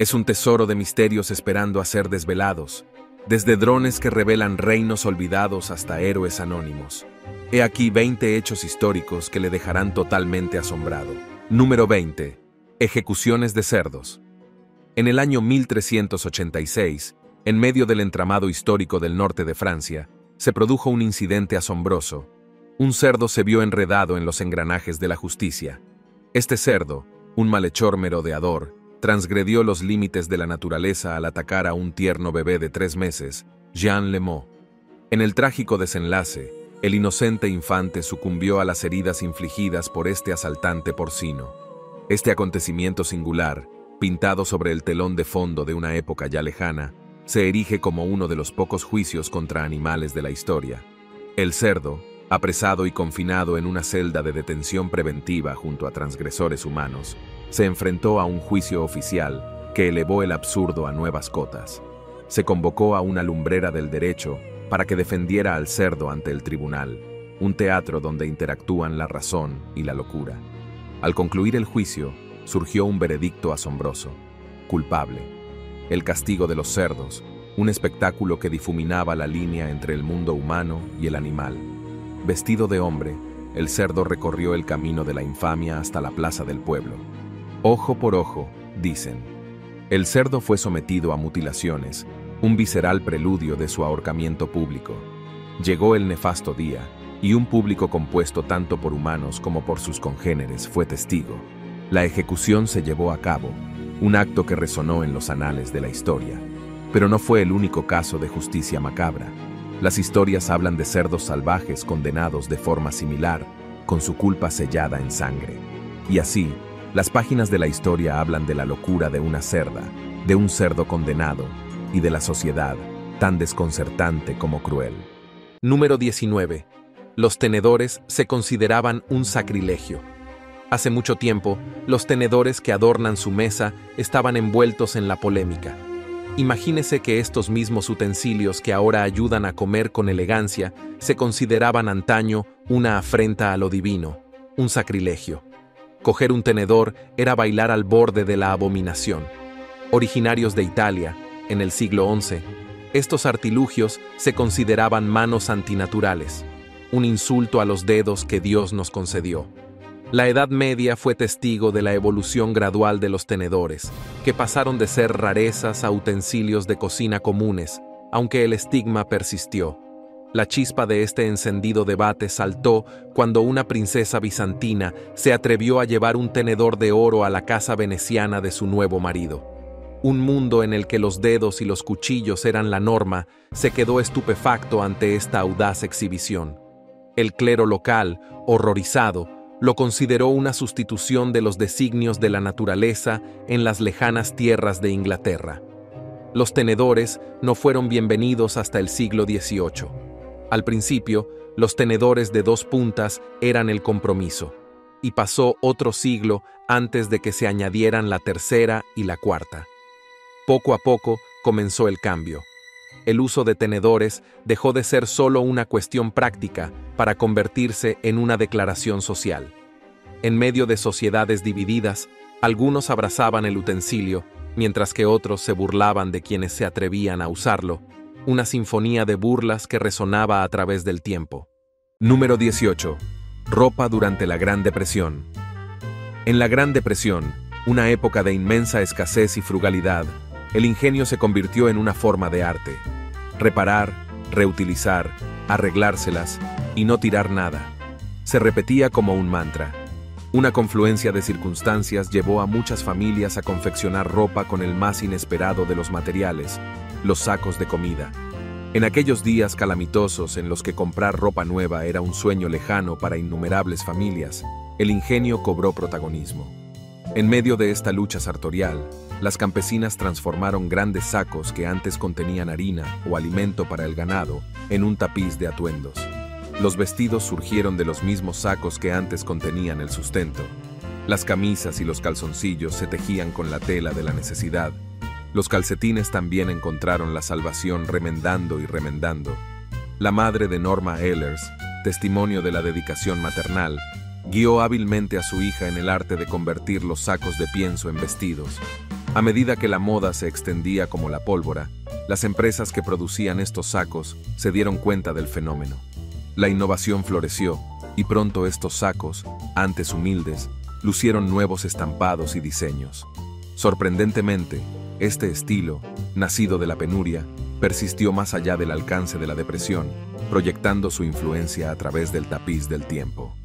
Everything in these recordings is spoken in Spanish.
Es un tesoro de misterios esperando a ser desvelados, desde drones que revelan reinos olvidados hasta héroes anónimos. He aquí 20 hechos históricos que le dejarán totalmente asombrado. Número 20. Ejecuciones de cerdos. En el año 1386, en medio del entramado histórico del norte de Francia, se produjo un incidente asombroso. Un cerdo se vio enredado en los engranajes de la justicia. Este cerdo, un malhechor merodeador, transgredió los límites de la naturaleza al atacar a un tierno bebé de 3 meses, Jean Lemot. En el trágico desenlace, el inocente infante sucumbió a las heridas infligidas por este asaltante porcino. Este acontecimiento singular, pintado sobre el telón de fondo de una época ya lejana, se erige como uno de los pocos juicios contra animales de la historia. El cerdo, apresado y confinado en una celda de detención preventiva junto a transgresores humanos, se enfrentó a un juicio oficial que elevó el absurdo a nuevas cotas. Se convocó a una lumbrera del derecho para que defendiera al cerdo ante el tribunal, un teatro donde interactúan la razón y la locura. Al concluir el juicio, surgió un veredicto asombroso: culpable. El castigo de los cerdos, un espectáculo que difuminaba la línea entre el mundo humano y el animal. Vestido de hombre, el cerdo recorrió el camino de la infamia hasta la plaza del pueblo. Ojo por ojo, dicen. El cerdo fue sometido a mutilaciones, un visceral preludio de su ahorcamiento público. Llegó el nefasto día, y un público compuesto tanto por humanos como por sus congéneres fue testigo. La ejecución se llevó a cabo, un acto que resonó en los anales de la historia. Pero no fue el único caso de justicia macabra. Las historias hablan de cerdos salvajes condenados de forma similar, con su culpa sellada en sangre. Y así, las páginas de la historia hablan de la locura de una cerda, de un cerdo condenado, y de la sociedad, tan desconcertante como cruel. Número 19. Los tenedores se consideraban un sacrilegio. Hace mucho tiempo, los tenedores que adornan su mesa estaban envueltos en la polémica. Imagínese que estos mismos utensilios que ahora ayudan a comer con elegancia se consideraban antaño una afrenta a lo divino, un sacrilegio. Coger un tenedor era bailar al borde de la abominación. Originarios de Italia, en el siglo XI, estos artilugios se consideraban manos antinaturales, un insulto a los dedos que Dios nos concedió. La Edad Media fue testigo de la evolución gradual de los tenedores, que pasaron de ser rarezas a utensilios de cocina comunes, aunque el estigma persistió. La chispa de este encendido debate saltó cuando una princesa bizantina se atrevió a llevar un tenedor de oro a la casa veneciana de su nuevo marido. Un mundo en el que los dedos y los cuchillos eran la norma se quedó estupefacto ante esta audaz exhibición. El clero local, horrorizado, lo consideró una sustitución de los designios de la naturaleza en las lejanas tierras de Inglaterra. Los tenedores no fueron bienvenidos hasta el siglo XVIII. Al principio, los tenedores de 2 puntas eran el compromiso, y pasó otro siglo antes de que se añadieran la tercera y la cuarta. Poco a poco comenzó el cambio. El uso de tenedores dejó de ser solo una cuestión práctica para convertirse en una declaración social. En medio de sociedades divididas, algunos abrazaban el utensilio, mientras que otros se burlaban de quienes se atrevían a usarlo, una sinfonía de burlas que resonaba a través del tiempo. Número 18. Ropa durante la Gran Depresión. En la Gran Depresión, una época de inmensa escasez y frugalidad, el ingenio se convirtió en una forma de arte. Reparar, reutilizar, arreglárselas y no tirar nada. Se repetía como un mantra. Una confluencia de circunstancias llevó a muchas familias a confeccionar ropa con el más inesperado de los materiales, los sacos de comida. En aquellos días calamitosos en los que comprar ropa nueva era un sueño lejano para innumerables familias, el ingenio cobró protagonismo. En medio de esta lucha sartorial, las campesinas transformaron grandes sacos que antes contenían harina o alimento para el ganado en un tapiz de atuendos. Los vestidos surgieron de los mismos sacos que antes contenían el sustento. Las camisas y los calzoncillos se tejían con la tela de la necesidad. Los calcetines también encontraron la salvación remendando y remendando. La madre de Norma Ehlers, testimonio de la dedicación maternal, guió hábilmente a su hija en el arte de convertir los sacos de pienso en vestidos. A medida que la moda se extendía como la pólvora, las empresas que producían estos sacos se dieron cuenta del fenómeno. La innovación floreció, y pronto estos sacos, antes humildes, lucieron nuevos estampados y diseños. Sorprendentemente, este estilo, nacido de la penuria, persistió más allá del alcance de la depresión, proyectando su influencia a través del tapiz del tiempo.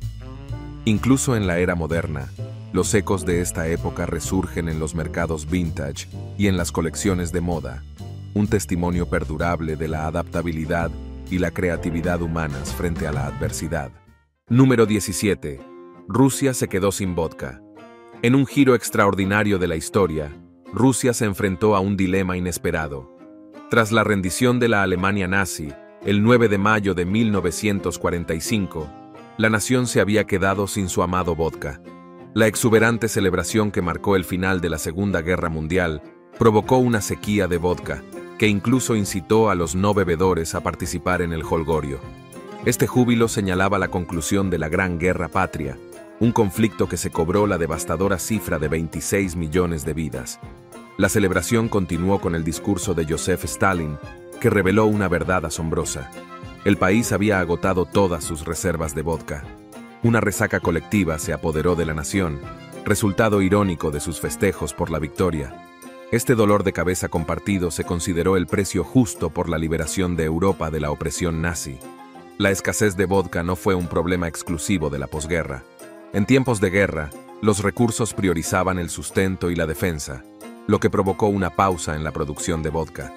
Incluso en la era moderna, los ecos de esta época resurgen en los mercados vintage y en las colecciones de moda, un testimonio perdurable de la adaptabilidad y la creatividad humanas frente a la adversidad. Número 17. Rusia se quedó sin vodka. En un giro extraordinario de la historia, Rusia se enfrentó a un dilema inesperado. Tras la rendición de la Alemania nazi, el 9 de mayo de 1945, la nación se había quedado sin su amado vodka. La exuberante celebración que marcó el final de la Segunda Guerra Mundial provocó una sequía de vodka, que incluso incitó a los no bebedores a participar en el jolgorio. Este júbilo señalaba la conclusión de la Gran Guerra Patria, un conflicto que se cobró la devastadora cifra de 26 millones de vidas. La celebración continuó con el discurso de Joseph Stalin, que reveló una verdad asombrosa. El país había agotado todas sus reservas de vodka. Una resaca colectiva se apoderó de la nación, resultado irónico de sus festejos por la victoria. Este dolor de cabeza compartido se consideró el precio justo por la liberación de Europa de la opresión nazi. La escasez de vodka no fue un problema exclusivo de la posguerra. En tiempos de guerra, los recursos priorizaban el sustento y la defensa, lo que provocó una pausa en la producción de vodka.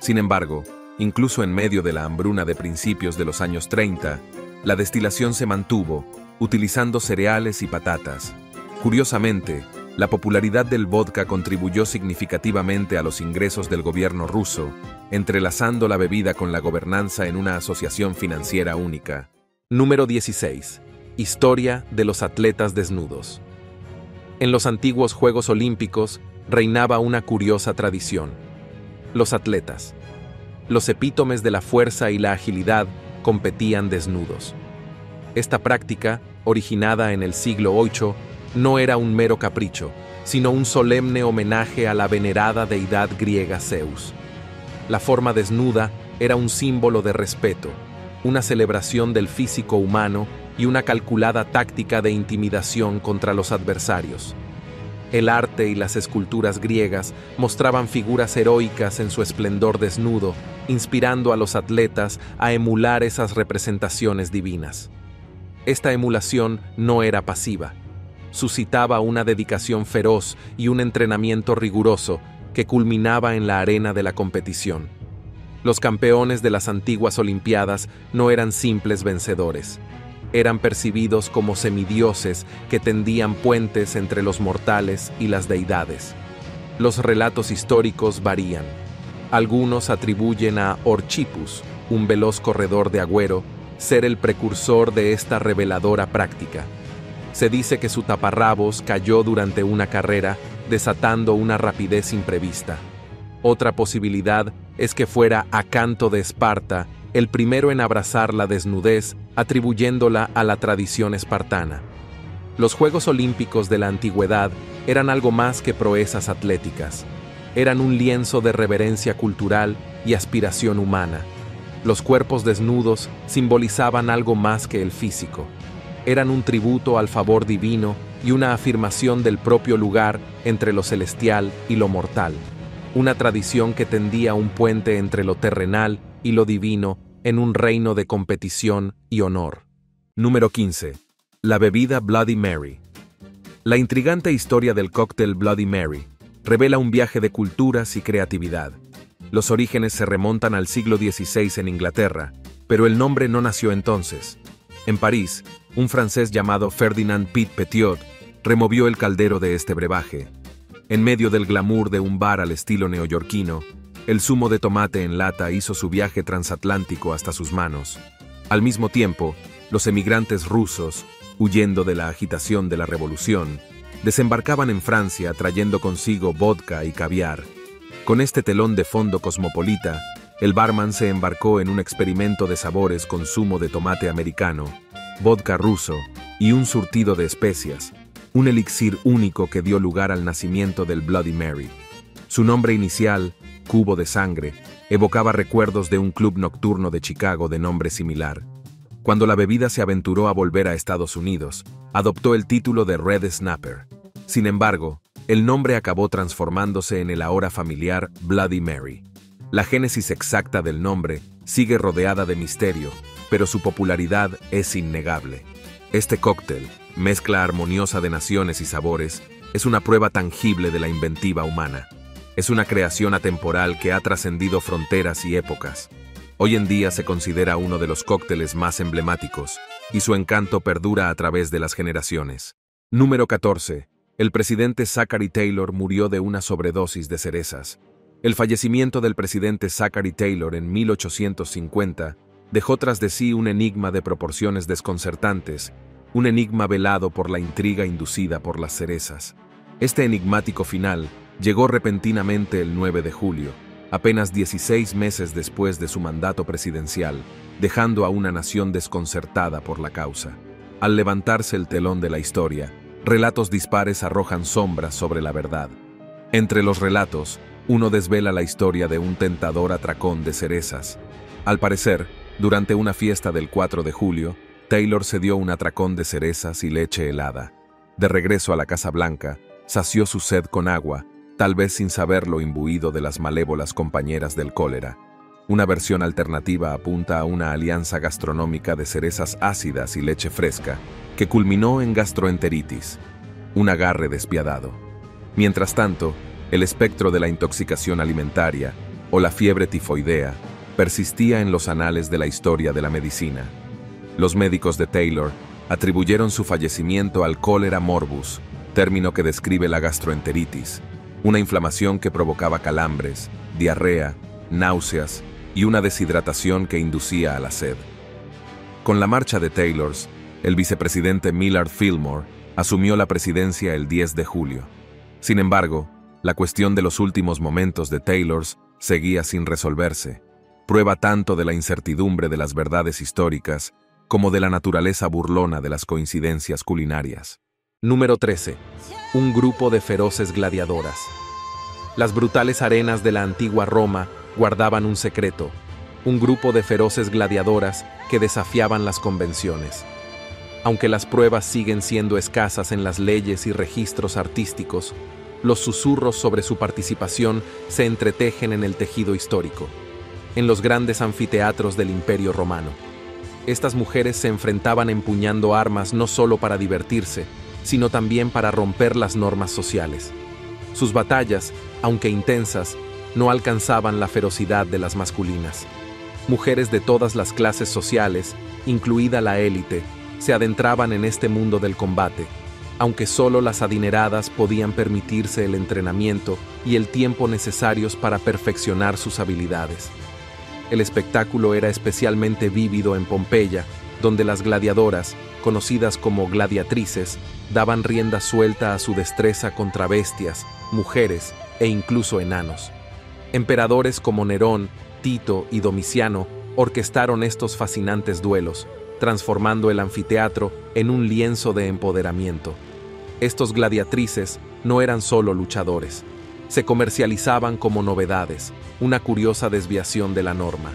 Sin embargo, incluso en medio de la hambruna de principios de los años 30, la destilación se mantuvo, utilizando cereales y patatas. Curiosamente, la popularidad del vodka contribuyó significativamente a los ingresos del gobierno ruso, entrelazando la bebida con la gobernanza en una asociación financiera única. Número 16. Historia de los atletas desnudos. En los antiguos Juegos Olímpicos reinaba una curiosa tradición. Los atletas, los epítomes de la fuerza y la agilidad, competían desnudos. Esta práctica, originada en el siglo VIII, no era un mero capricho, sino un solemne homenaje a la venerada deidad griega Zeus. La forma desnuda era un símbolo de respeto, una celebración del físico humano y una calculada táctica de intimidación contra los adversarios. El arte y las esculturas griegas mostraban figuras heroicas en su esplendor desnudo, inspirando a los atletas a emular esas representaciones divinas. Esta emulación no era pasiva. Suscitaba una dedicación feroz y un entrenamiento riguroso que culminaba en la arena de la competición. Los campeones de las antiguas Olimpiadas no eran simples vencedores. Eran percibidos como semidioses que tendían puentes entre los mortales y las deidades. Los relatos históricos varían. Algunos atribuyen a Orchipus, un veloz corredor de agüero, ser el precursor de esta reveladora práctica. Se dice que su taparrabos cayó durante una carrera, desatando una rapidez imprevista. Otra posibilidad es que fuera Acanto de Esparta, el primero en abrazar la desnudez, atribuyéndola a la tradición espartana. Los Juegos Olímpicos de la antigüedad eran algo más que proezas atléticas. Eran un lienzo de reverencia cultural y aspiración humana. Los cuerpos desnudos simbolizaban algo más que el físico. Eran un tributo al favor divino y una afirmación del propio lugar entre lo celestial y lo mortal. Una tradición que tendía un puente entre lo terrenal y lo divino en un reino de competición y honor. Número 15. La bebida Bloody Mary. La intrigante historia del cóctel Bloody Mary revela un viaje de culturas y creatividad. Los orígenes se remontan al siglo XVI en Inglaterra, pero el nombre no nació entonces. En París, un francés llamado Ferdinand Pitt Petiot removió el caldero de este brebaje. En medio del glamour de un bar al estilo neoyorquino, el zumo de tomate en lata hizo su viaje transatlántico hasta sus manos. Al mismo tiempo, los emigrantes rusos, huyendo de la agitación de la revolución, desembarcaban en Francia trayendo consigo vodka y caviar. Con este telón de fondo cosmopolita, el barman se embarcó en un experimento de sabores con zumo de tomate americano, vodka ruso y un surtido de especias, un elixir único que dio lugar al nacimiento del Bloody Mary. Su nombre inicial, Cubo de Sangre, evocaba recuerdos de un club nocturno de Chicago de nombre similar. Cuando la bebida se aventuró a volver a Estados Unidos, adoptó el título de Red Snapper. Sin embargo, el nombre acabó transformándose en el ahora familiar Bloody Mary. La génesis exacta del nombre sigue rodeada de misterio, pero su popularidad es innegable. Este cóctel, mezcla armoniosa de naciones y sabores, es una prueba tangible de la inventiva humana. Es una creación atemporal que ha trascendido fronteras y épocas. Hoy en día se considera uno de los cócteles más emblemáticos, y su encanto perdura a través de las generaciones. Número 14. El presidente Zachary Taylor murió de una sobredosis de cerezas. El fallecimiento del presidente Zachary Taylor en 1850 dejó tras de sí un enigma de proporciones desconcertantes, un enigma velado por la intriga inducida por las cerezas. Este enigmático final llegó repentinamente el 9 de julio, apenas 16 meses después de su mandato presidencial, dejando a una nación desconcertada por la causa. Al levantarse el telón de la historia, relatos dispares arrojan sombras sobre la verdad. Entre los relatos, uno desvela la historia de un tentador atracón de cerezas. Al parecer, durante una fiesta del 4 de julio, Taylor se dio un atracón de cerezas y leche helada. De regreso a la Casa Blanca, sació su sed con agua, tal vez sin saberlo imbuido de las malévolas compañeras del cólera. Una versión alternativa apunta a una alianza gastronómica de cerezas ácidas y leche fresca, que culminó en gastroenteritis, un agarre despiadado. Mientras tanto, el espectro de la intoxicación alimentaria, o la fiebre tifoidea, persistía en los anales de la historia de la medicina. Los médicos de Taylor atribuyeron su fallecimiento al cólera morbus, término que describe la gastroenteritis, una inflamación que provocaba calambres, diarrea, náuseas y una deshidratación que inducía a la sed. Con la marcha de Taylors, el vicepresidente Millard Fillmore asumió la presidencia el 10 de julio. Sin embargo, la cuestión de los últimos momentos de Taylors seguía sin resolverse, prueba tanto de la incertidumbre de las verdades históricas como de la naturaleza burlona de las coincidencias culinarias. Número 13. Un grupo de feroces gladiadoras. Las brutales arenas de la antigua Roma guardaban un secreto, un grupo de feroces gladiadoras que desafiaban las convenciones. Aunque las pruebas siguen siendo escasas en las leyes y registros artísticos, los susurros sobre su participación se entretejen en el tejido histórico, en los grandes anfiteatros del Imperio Romano. Estas mujeres se enfrentaban empuñando armas no solo para divertirse, sino también para romper las normas sociales. Sus batallas, aunque intensas, no alcanzaban la ferocidad de las masculinas. Mujeres de todas las clases sociales, incluida la élite, se adentraban en este mundo del combate, aunque solo las adineradas podían permitirse el entrenamiento y el tiempo necesarios para perfeccionar sus habilidades. El espectáculo era especialmente vívido en Pompeya, donde las gladiadoras, conocidas como gladiatrices, daban rienda suelta a su destreza contra bestias, mujeres e incluso enanos. Emperadores como Nerón, Tito y Domiciano orquestaron estos fascinantes duelos, transformando el anfiteatro en un lienzo de empoderamiento. Estos gladiatrices no eran solo luchadores, se comercializaban como novedades, una curiosa desviación de la norma.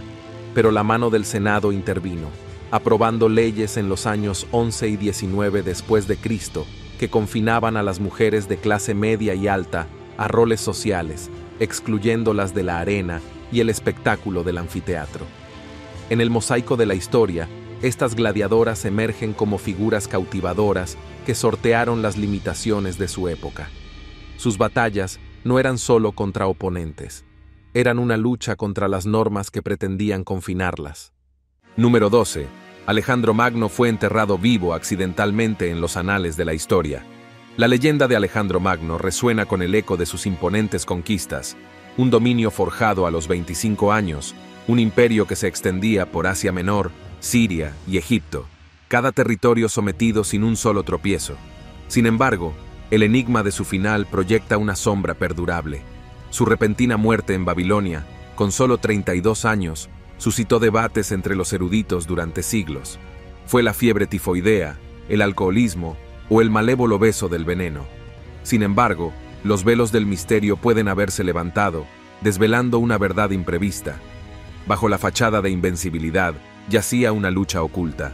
Pero la mano del Senado intervino, aprobando leyes en los años 11 y 19 después de Cristo que confinaban a las mujeres de clase media y alta a roles sociales, excluyéndolas de la arena y el espectáculo del anfiteatro. En el mosaico de la historia, estas gladiadoras emergen como figuras cautivadoras que sortearon las limitaciones de su época. Sus batallas no eran solo contra oponentes, eran una lucha contra las normas que pretendían confinarlas. Número 12. Alejandro Magno fue enterrado vivo accidentalmente en los anales de la historia. La leyenda de Alejandro Magno resuena con el eco de sus imponentes conquistas, un dominio forjado a los 25 años, un imperio que se extendía por Asia Menor, Siria y Egipto, cada territorio sometido sin un solo tropiezo. Sin embargo, el enigma de su final proyecta una sombra perdurable. Su repentina muerte en Babilonia, con solo 32 años, suscitó debates entre los eruditos durante siglos. Fue la fiebre tifoidea, el alcoholismo o el malévolo beso del veneno. Sin embargo, Los velos del misterio pueden haberse levantado, desvelando una verdad imprevista. Bajo la fachada de invencibilidad yacía una lucha oculta.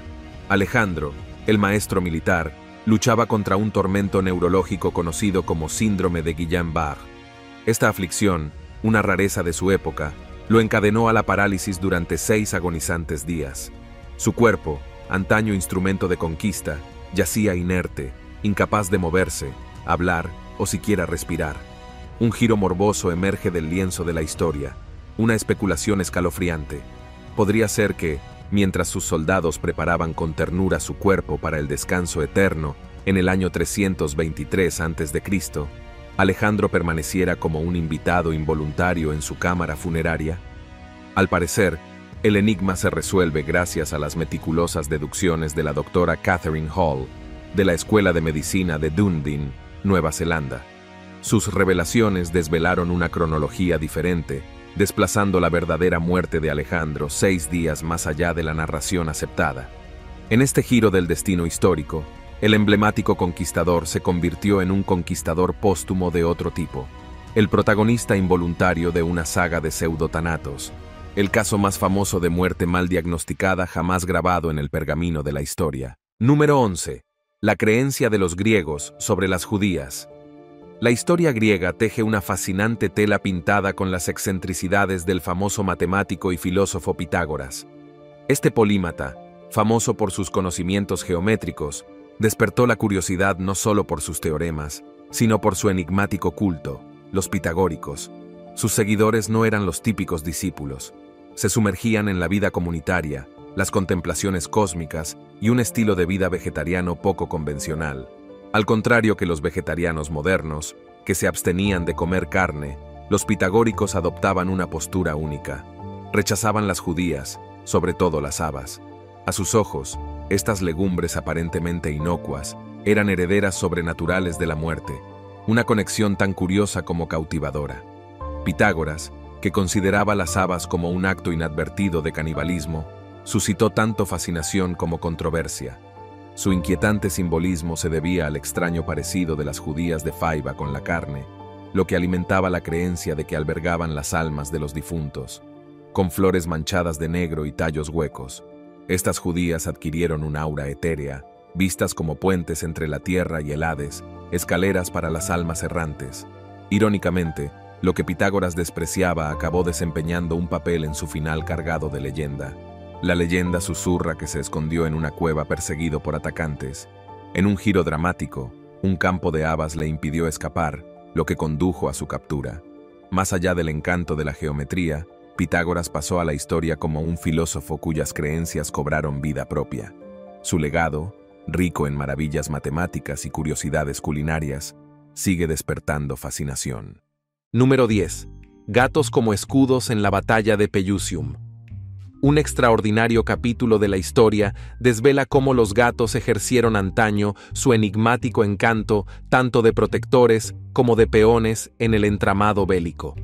Alejandro, el maestro militar, luchaba contra un tormento neurológico conocido como síndrome de Guillain-Barré. Esta aflicción, una rareza de su época, lo encadenó a la parálisis durante 6 agonizantes días. Su cuerpo, antaño instrumento de conquista, yacía inerte, incapaz de moverse, hablar o siquiera respirar. Un giro morboso emerge del lienzo de la historia, una especulación escalofriante. Podría ser que, mientras sus soldados preparaban con ternura su cuerpo para el descanso eterno en el año 323 a.C., Alejandro permaneciera como un invitado involuntario en su cámara funeraria. Al parecer, el enigma se resuelve gracias a las meticulosas deducciones de la doctora Catherine Hall, de la Escuela de Medicina de Dunedin, Nueva Zelanda. Sus revelaciones desvelaron una cronología diferente, desplazando la verdadera muerte de Alejandro 6 días más allá de la narración aceptada. En este giro del destino histórico, el emblemático conquistador se convirtió en un conquistador póstumo de otro tipo, el protagonista involuntario de una saga de pseudotanatos, el caso más famoso de muerte mal diagnosticada jamás grabado en el pergamino de la historia. Número 11. La creencia de los griegos sobre las judías. La historia griega teje una fascinante tela pintada con las excentricidades del famoso matemático y filósofo Pitágoras. Este polímata, famoso por sus conocimientos geométricos, despertó la curiosidad no solo por sus teoremas, sino por su enigmático culto, los pitagóricos. Sus seguidores no eran los típicos discípulos. Se sumergían en la vida comunitaria, las contemplaciones cósmicas y un estilo de vida vegetariano poco convencional. Al contrario que los vegetarianos modernos, que se abstenían de comer carne, los pitagóricos adoptaban una postura única. Rechazaban las judías, sobre todo las habas. A sus ojos, estas legumbres aparentemente inocuas eran herederas sobrenaturales de la muerte, una conexión tan curiosa como cautivadora. Pitágoras, que consideraba las habas como un acto inadvertido de canibalismo, suscitó tanto fascinación como controversia. Su inquietante simbolismo se debía al extraño parecido de las judías de faiba con la carne, lo que alimentaba la creencia de que albergaban las almas de los difuntos, con flores manchadas de negro y tallos huecos. Estas judías adquirieron un aura etérea, vistas como puentes entre la tierra y el Hades, escaleras para las almas errantes. Irónicamente, lo que Pitágoras despreciaba acabó desempeñando un papel en su final cargado de leyenda. La leyenda susurra que se escondió en una cueva perseguido por atacantes. En un giro dramático, un campo de habas le impidió escapar, lo que condujo a su captura. Más allá del encanto de la geometría, Pitágoras pasó a la historia como un filósofo cuyas creencias cobraron vida propia. Su legado, rico en maravillas matemáticas y curiosidades culinarias, sigue despertando fascinación. Número 10. Gatos como escudos en la batalla de Pelusium. Un extraordinario capítulo de la historia desvela cómo los gatos ejercieron antaño su enigmático encanto tanto de protectores como de peones en el entramado bélico.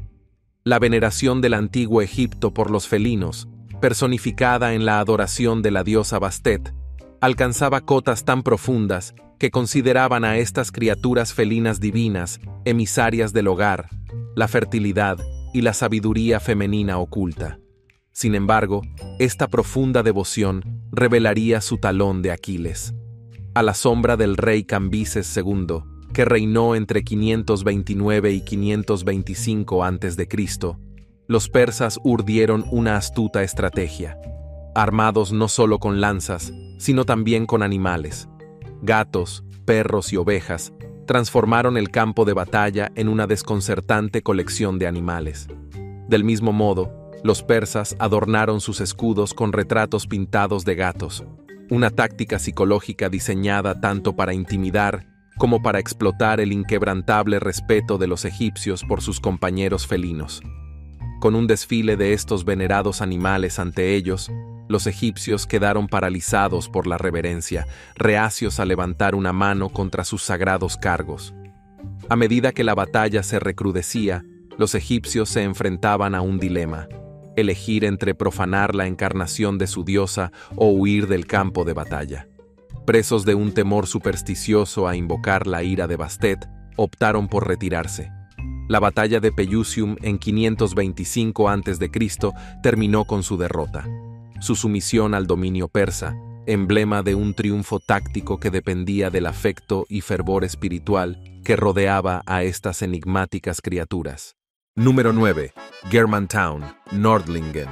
La veneración del antiguo Egipto por los felinos, personificada en la adoración de la diosa Bastet, alcanzaba cotas tan profundas que consideraban a estas criaturas felinas divinas, emisarias del hogar, la fertilidad y la sabiduría femenina oculta. Sin embargo, esta profunda devoción revelaría su talón de Aquiles. A la sombra del rey Cambises II, que reinó entre 529 y 525 a.C., los persas urdieron una astuta estrategia, armados no solo con lanzas, sino también con animales. Gatos, perros y ovejas transformaron el campo de batalla en una desconcertante colección de animales. Del mismo modo, los persas adornaron sus escudos con retratos pintados de gatos, una táctica psicológica diseñada tanto para intimidar como para explotar el inquebrantable respeto de los egipcios por sus compañeros felinos. Con un desfile de estos venerados animales ante ellos, los egipcios quedaron paralizados por la reverencia, reacios a levantar una mano contra sus sagrados cargos. A medida que la batalla se recrudecía, los egipcios se enfrentaban a un dilema: elegir entre profanar la encarnación de su diosa o huir del campo de batalla. Presos de un temor supersticioso a invocar la ira de Bastet, optaron por retirarse. La batalla de Pelusium en 525 a.C. terminó con su derrota. Su sumisión al dominio persa, emblema de un triunfo táctico que dependía del afecto y fervor espiritual que rodeaba a estas enigmáticas criaturas. Número 9. Germantown, Nordlingen.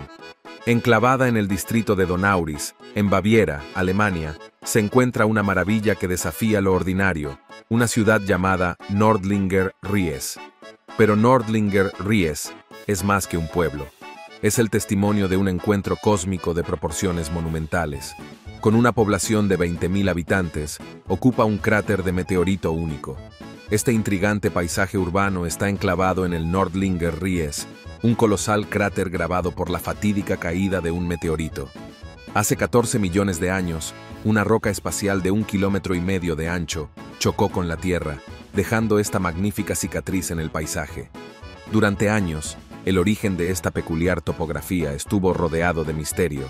Enclavada en el distrito de Donauris, en Baviera, Alemania, se encuentra una maravilla que desafía lo ordinario, una ciudad llamada Nordlinger Ries. Pero Nordlinger Ries es más que un pueblo. Es el testimonio de un encuentro cósmico de proporciones monumentales. Con una población de 20.000 habitantes, ocupa un cráter de meteorito único. Este intrigante paisaje urbano está enclavado en el Nordlinger Ries, un colosal cráter grabado por la fatídica caída de un meteorito. Hace 14 millones de años, una roca espacial de 1,5 kilómetros de ancho chocó con la Tierra, dejando esta magnífica cicatriz en el paisaje. Durante años, el origen de esta peculiar topografía estuvo rodeado de misterio.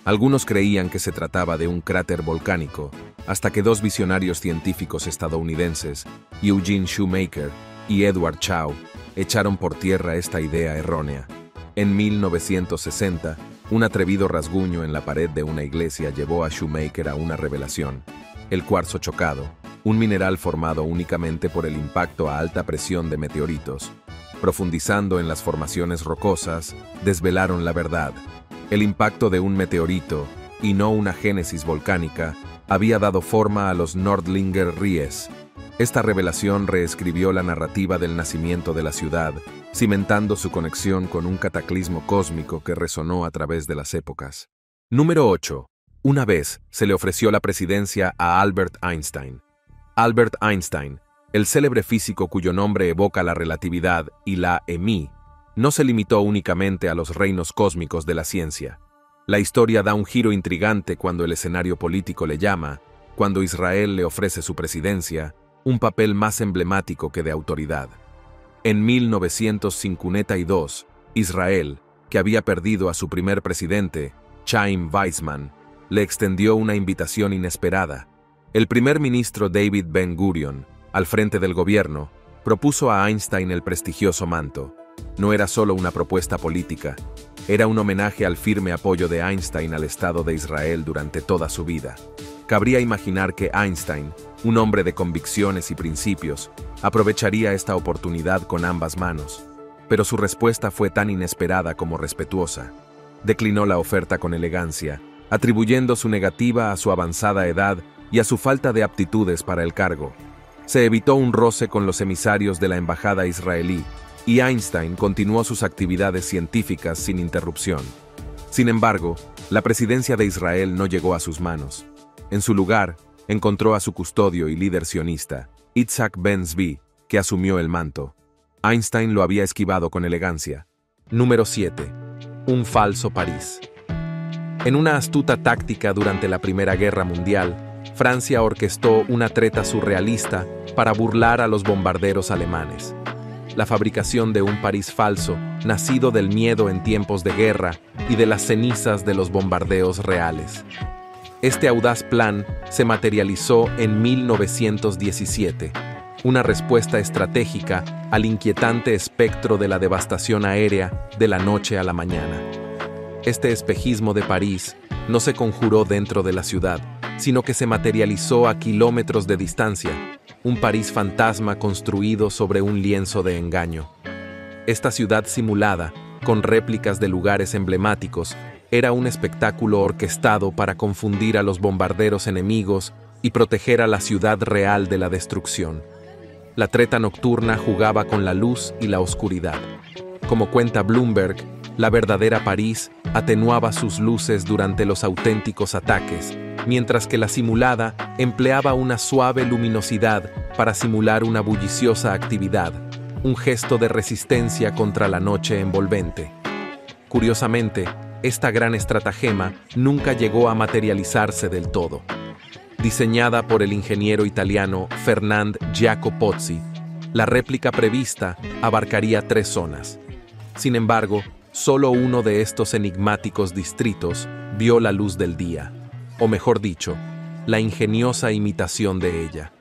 Algunos creían que se trataba de un cráter volcánico, hasta que dos visionarios científicos estadounidenses, Eugene Shoemaker y Edward Chow, echaron por tierra esta idea errónea. En 1960, un atrevido rasguño en la pared de una iglesia llevó a Shoemaker a una revelación: el cuarzo chocado, un mineral formado únicamente por el impacto a alta presión de meteoritos. Profundizando en las formaciones rocosas, desvelaron la verdad. El impacto de un meteorito, y no una génesis volcánica, había dado forma a los Nordlinger Ries. Esta revelación reescribió la narrativa del nacimiento de la ciudad, cimentando su conexión con un cataclismo cósmico que resonó a través de las épocas. Número 8. Una vez se le ofreció la presidencia a Albert Einstein. Albert Einstein, el célebre físico cuyo nombre evoca la relatividad y la EMI, no se limitó únicamente a los reinos cósmicos de la ciencia. La historia da un giro intrigante cuando el escenario político le llama, cuando Israel le ofrece su presidencia, un papel más emblemático que de autoridad. En 1952, Israel, que había perdido a su primer presidente, Chaim Weizmann, le extendió una invitación inesperada. El primer ministro David Ben-Gurion, al frente del gobierno, propuso a Einstein el prestigioso manto. No era solo una propuesta política, era un homenaje al firme apoyo de Einstein al Estado de Israel durante toda su vida. Cabría imaginar que Einstein, un hombre de convicciones y principios, aprovecharía esta oportunidad con ambas manos, pero su respuesta fue tan inesperada como respetuosa. Declinó la oferta con elegancia, atribuyendo su negativa a su avanzada edad y a su falta de aptitudes para el cargo. Se evitó un roce con los emisarios de la embajada israelí, y Einstein continuó sus actividades científicas sin interrupción. Sin embargo, la presidencia de Israel no llegó a sus manos. En su lugar, encontró a su custodio y líder sionista, Itzhak Ben-Zvi, que asumió el manto. Einstein lo había esquivado con elegancia. Número 7. Un falso París. En una astuta táctica durante la Primera Guerra Mundial, Francia orquestó una treta surrealista para burlar a los bombarderos alemanes. La fabricación de un París falso, nacido del miedo en tiempos de guerra y de las cenizas de los bombardeos reales. Este audaz plan se materializó en 1917, una respuesta estratégica al inquietante espectro de la devastación aérea de la noche a la mañana. Este espejismo de París no se conjuró dentro de la ciudad, sino que se materializó a kilómetros de distancia, un París fantasma construido sobre un lienzo de engaño. Esta ciudad simulada, con réplicas de lugares emblemáticos, era un espectáculo orquestado para confundir a los bombarderos enemigos y proteger a la ciudad real de la destrucción. La treta nocturna jugaba con la luz y la oscuridad. Como cuenta Bloomberg, la verdadera París atenuaba sus luces durante los auténticos ataques, mientras que la simulada empleaba una suave luminosidad para simular una bulliciosa actividad, un gesto de resistencia contra la noche envolvente. Curiosamente, esta gran estratagema nunca llegó a materializarse del todo. Diseñada por el ingeniero italiano Fernand Giacopozzi, la réplica prevista abarcaría 3 zonas. Sin embargo, solo uno de estos enigmáticos distritos vio la luz del día, o mejor dicho, la ingeniosa imitación de ella.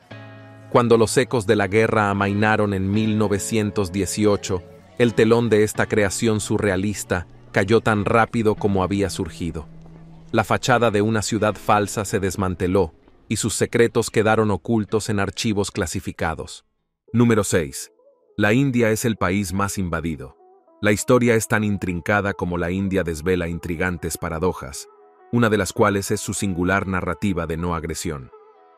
Cuando los ecos de la guerra amainaron en 1918, el telón de esta creación surrealista cayó tan rápido como había surgido. La fachada de una ciudad falsa se desmanteló y sus secretos quedaron ocultos en archivos clasificados. Número 6. La India es el país más invadido. La historia es tan intrincada como la India desvela intrigantes paradojas, una de las cuales es su singular narrativa de no agresión.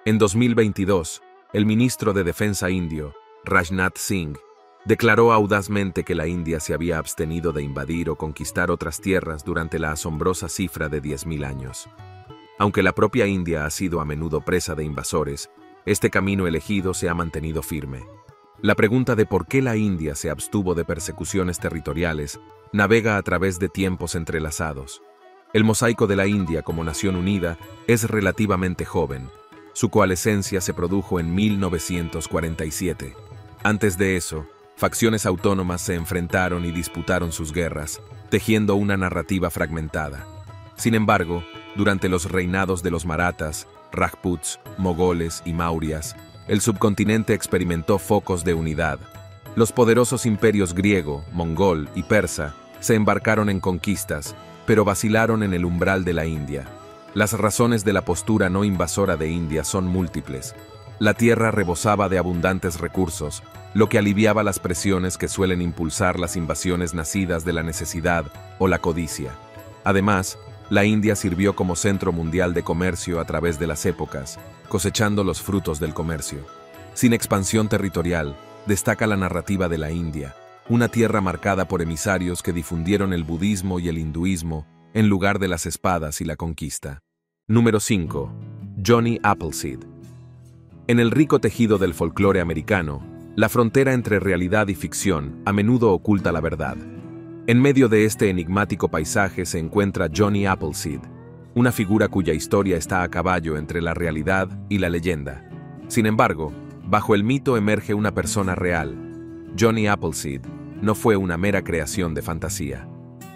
En 2022, el ministro de Defensa indio, Rajnath Singh, declaró audazmente que la India se había abstenido de invadir o conquistar otras tierras durante la asombrosa cifra de 10.000 años. Aunque la propia India ha sido a menudo presa de invasores, este camino elegido se ha mantenido firme. La pregunta de por qué la India se abstuvo de persecuciones territoriales navega a través de tiempos entrelazados. El mosaico de la India como nación unida es relativamente joven. Su coalescencia se produjo en 1947. Antes de eso, facciones autónomas se enfrentaron y disputaron sus guerras, tejiendo una narrativa fragmentada. Sin embargo, durante los reinados de los Marathas, Rajputs, Mogoles y Mauryaas, el subcontinente experimentó focos de unidad. Los poderosos imperios griego, mongol y persa se embarcaron en conquistas, pero vacilaron en el umbral de la India. Las razones de la postura no invasora de India son múltiples. La tierra rebosaba de abundantes recursos, lo que aliviaba las presiones que suelen impulsar las invasiones nacidas de la necesidad o la codicia. Además, la India sirvió como centro mundial de comercio a través de las épocas, cosechando los frutos del comercio. Sin expansión territorial, destaca la narrativa de la India, una tierra marcada por emisarios que difundieron el budismo y el hinduismo en lugar de las espadas y la conquista. Número 5. Johnny Appleseed. En el rico tejido del folclore americano, la frontera entre realidad y ficción a menudo oculta la verdad. En medio de este enigmático paisaje se encuentra Johnny Appleseed, una figura cuya historia está a caballo entre la realidad y la leyenda. Sin embargo, bajo el mito emerge una persona real. Johnny Appleseed no fue una mera creación de fantasía.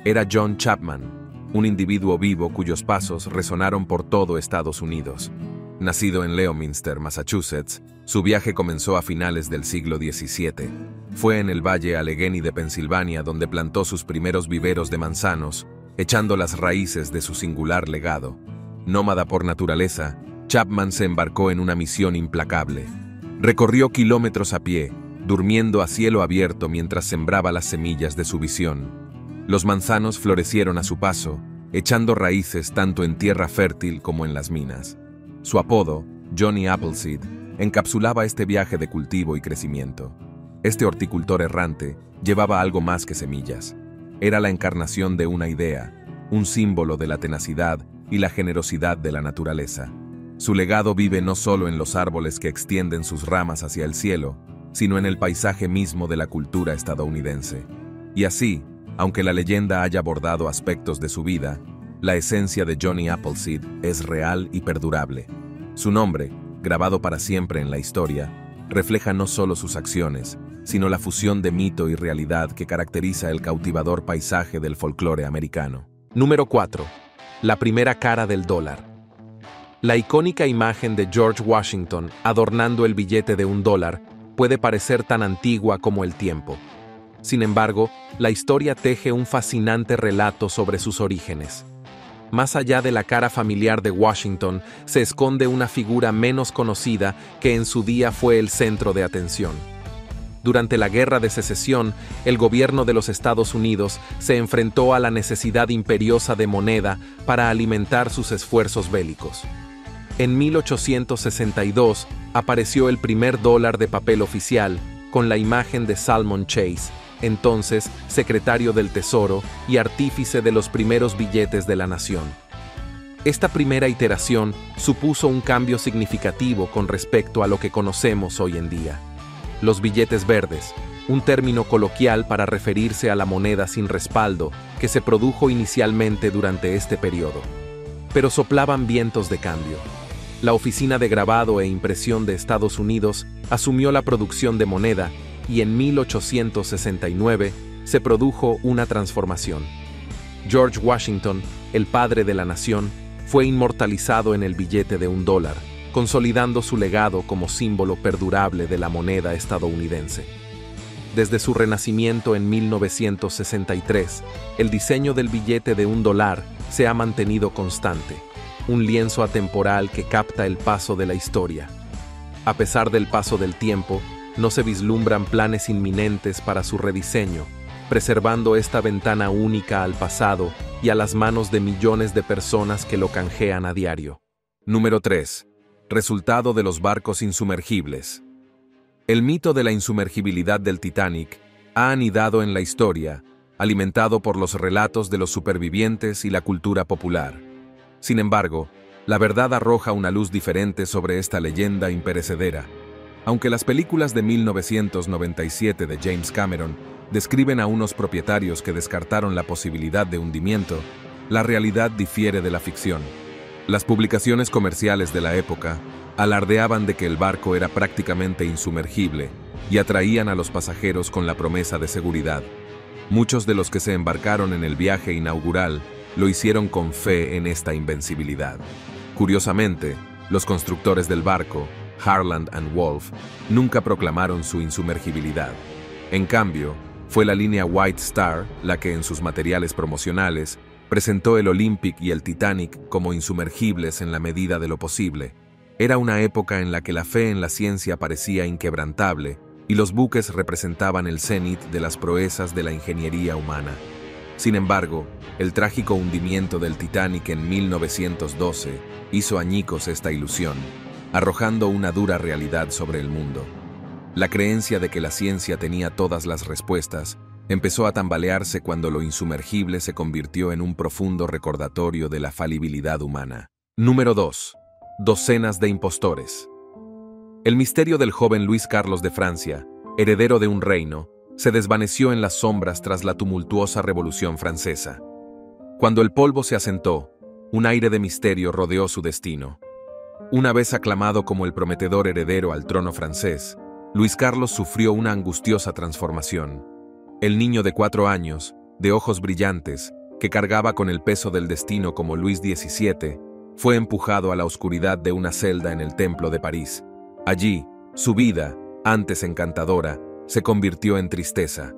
Era John Chapman, un individuo vivo cuyos pasos resonaron por todo Estados Unidos. Nacido en Leominster, Massachusetts, su viaje comenzó a finales del siglo XVII. Fue en el Valle Allegheny de Pensilvania donde plantó sus primeros viveros de manzanos, echando las raíces de su singular legado. Nómada por naturaleza, Chapman se embarcó en una misión implacable. Recorrió kilómetros a pie, durmiendo a cielo abierto mientras sembraba las semillas de su visión. Los manzanos florecieron a su paso, echando raíces tanto en tierra fértil como en las minas. Su apodo, Johnny Appleseed, encapsulaba este viaje de cultivo y crecimiento. Este horticultor errante llevaba algo más que semillas. Era la encarnación de una idea, un símbolo de la tenacidad y la generosidad de la naturaleza. Su legado vive no solo en los árboles que extienden sus ramas hacia el cielo, sino en el paisaje mismo de la cultura estadounidense. Y así, aunque la leyenda haya abordado aspectos de su vida, la esencia de Johnny Appleseed es real y perdurable. Su nombre, grabado para siempre en la historia, refleja no solo sus acciones, sino la fusión de mito y realidad que caracteriza el cautivador paisaje del folclore americano. Número 4. La primera cara del dólar. La icónica imagen de George Washington adornando el billete de $1 puede parecer tan antigua como el tiempo. Sin embargo, la historia teje un fascinante relato sobre sus orígenes. Más allá de la cara familiar de Washington, se esconde una figura menos conocida que en su día fue el centro de atención. Durante la Guerra de Secesión, el gobierno de los Estados Unidos se enfrentó a la necesidad imperiosa de moneda para alimentar sus esfuerzos bélicos. En 1862 apareció el primer dólar de papel oficial, con la imagen de Salmon Chase, entonces secretario del Tesoro y artífice de los primeros billetes de la nación. Esta primera iteración supuso un cambio significativo con respecto a lo que conocemos hoy en día. Los billetes verdes, un término coloquial para referirse a la moneda sin respaldo que se produjo inicialmente durante este periodo. Pero soplaban vientos de cambio. La Oficina de Grabado e Impresión de Estados Unidos asumió la producción de moneda y en 1869 se produjo una transformación. George Washington, el padre de la nación, fue inmortalizado en el billete de $1, consolidando su legado como símbolo perdurable de la moneda estadounidense. Desde su renacimiento en 1963, el diseño del billete de $1 se ha mantenido constante, un lienzo atemporal que capta el paso de la historia. A pesar del paso del tiempo, no se vislumbran planes inminentes para su rediseño, preservando esta ventana única al pasado y a las manos de millones de personas que lo canjean a diario. Número 3. Resultado de los barcos insumergibles. El mito de la insumergibilidad del Titanic ha anidado en la historia, alimentado por los relatos de los supervivientes y la cultura popular. Sin embargo, la verdad arroja una luz diferente sobre esta leyenda imperecedera. Aunque las películas de 1997 de James Cameron describen a unos propietarios que descartaron la posibilidad de hundimiento, la realidad difiere de la ficción. Las publicaciones comerciales de la época alardeaban de que el barco era prácticamente insumergible y atraían a los pasajeros con la promesa de seguridad. Muchos de los que se embarcaron en el viaje inaugural lo hicieron con fe en esta invencibilidad. Curiosamente, los constructores del barco, Harland and Wolff, nunca proclamaron su insumergibilidad. En cambio, fue la línea White Star la que en sus materiales promocionales presentó el Olympic y el Titanic como insumergibles en la medida de lo posible. Era una época en la que la fe en la ciencia parecía inquebrantable y los buques representaban el cenit de las proezas de la ingeniería humana. Sin embargo, el trágico hundimiento del Titanic en 1912 hizo añicos esta ilusión, arrojando una dura realidad sobre el mundo. La creencia de que la ciencia tenía todas las respuestas empezó a tambalearse cuando lo insumergible se convirtió en un profundo recordatorio de la falibilidad humana. Número 2. Docenas de impostores. El misterio del joven Luis Carlos de Francia, heredero de un reino, se desvaneció en las sombras tras la tumultuosa Revolución Francesa. Cuando el polvo se asentó, un aire de misterio rodeó su destino. Una vez aclamado como el prometedor heredero al trono francés, Luis Carlos sufrió una angustiosa transformación. El niño de 4 años, de ojos brillantes, que cargaba con el peso del destino como Luis XVII, fue empujado a la oscuridad de una celda en el Templo de París. Allí, su vida, antes encantadora, se convirtió en tristeza.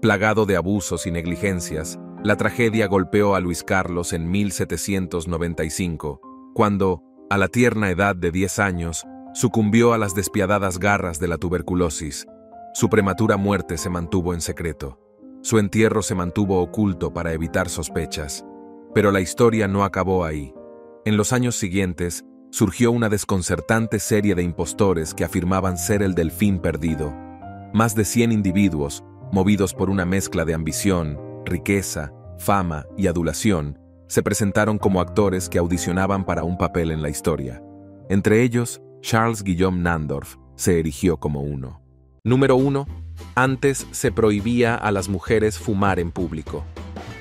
Plagado de abusos y negligencias, la tragedia golpeó a Luis Carlos en 1795, cuando, a la tierna edad de 10 años, sucumbió a las despiadadas garras de la tuberculosis. Su prematura muerte se mantuvo en secreto. Su entierro se mantuvo oculto para evitar sospechas. Pero la historia no acabó ahí. En los años siguientes, surgió una desconcertante serie de impostores que afirmaban ser el delfín perdido. Más de 100 individuos, movidos por una mezcla de ambición, riqueza, fama y adulación, se presentaron como actores que audicionaban para un papel en la historia. Entre ellos, Charles Guillaume Nandorf se erigió como uno. Número 1. Antes se prohibía a las mujeres fumar en público.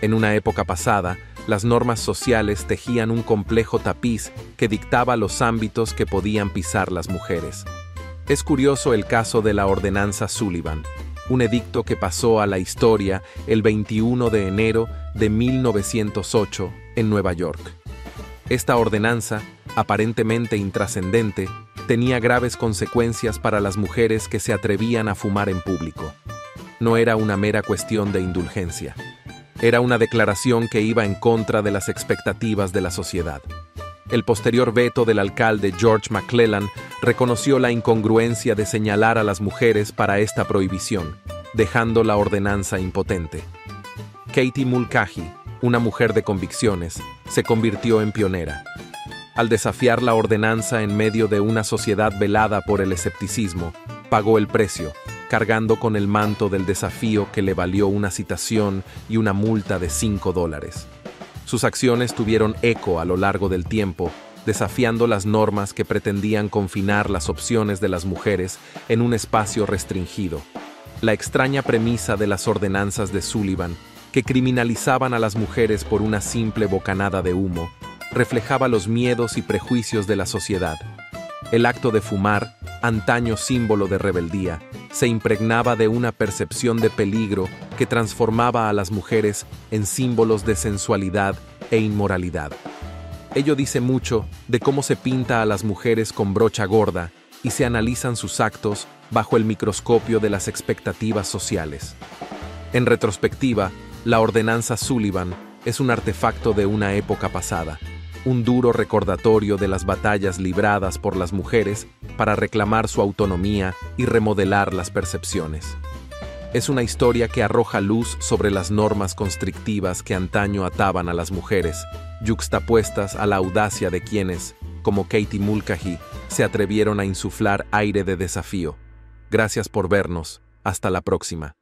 En una época pasada, las normas sociales tejían un complejo tapiz que dictaba los ámbitos que podían pisar las mujeres. Es curioso el caso de la Ordenanza Sullivan, un edicto que pasó a la historia el 21 de enero de 1908 en Nueva York. Esta ordenanza, aparentemente intrascendente, tenía graves consecuencias para las mujeres que se atrevían a fumar en público. No era una mera cuestión de indulgencia. Era una declaración que iba en contra de las expectativas de la sociedad. El posterior veto del alcalde George McClellan reconoció la incongruencia de señalar a las mujeres para esta prohibición, dejando la ordenanza impotente. Katie Mulcahy, una mujer de convicciones, se convirtió en pionera. Al desafiar la ordenanza en medio de una sociedad velada por el escepticismo, pagó el precio, cargando con el manto del desafío que le valió una citación y una multa de $5. Sus acciones tuvieron eco a lo largo del tiempo, desafiando las normas que pretendían confinar las opciones de las mujeres en un espacio restringido. La extraña premisa de las ordenanzas de Sullivan, que criminalizaban a las mujeres por una simple bocanada de humo, reflejaba los miedos y prejuicios de la sociedad. El acto de fumar, antaño símbolo de rebeldía, se impregnaba de una percepción de peligro que transformaba a las mujeres en símbolos de sensualidad e inmoralidad. Ello dice mucho de cómo se pinta a las mujeres con brocha gorda y se analizan sus actos bajo el microscopio de las expectativas sociales. En retrospectiva, la Ordenanza Sullivan es un artefacto de una época pasada, un duro recordatorio de las batallas libradas por las mujeres para reclamar su autonomía y remodelar las percepciones. Es una historia que arroja luz sobre las normas constrictivas que antaño ataban a las mujeres, yuxtapuestas a la audacia de quienes, como Katie Mulcahy, se atrevieron a insuflar aire de desafío. Gracias por vernos. Hasta la próxima.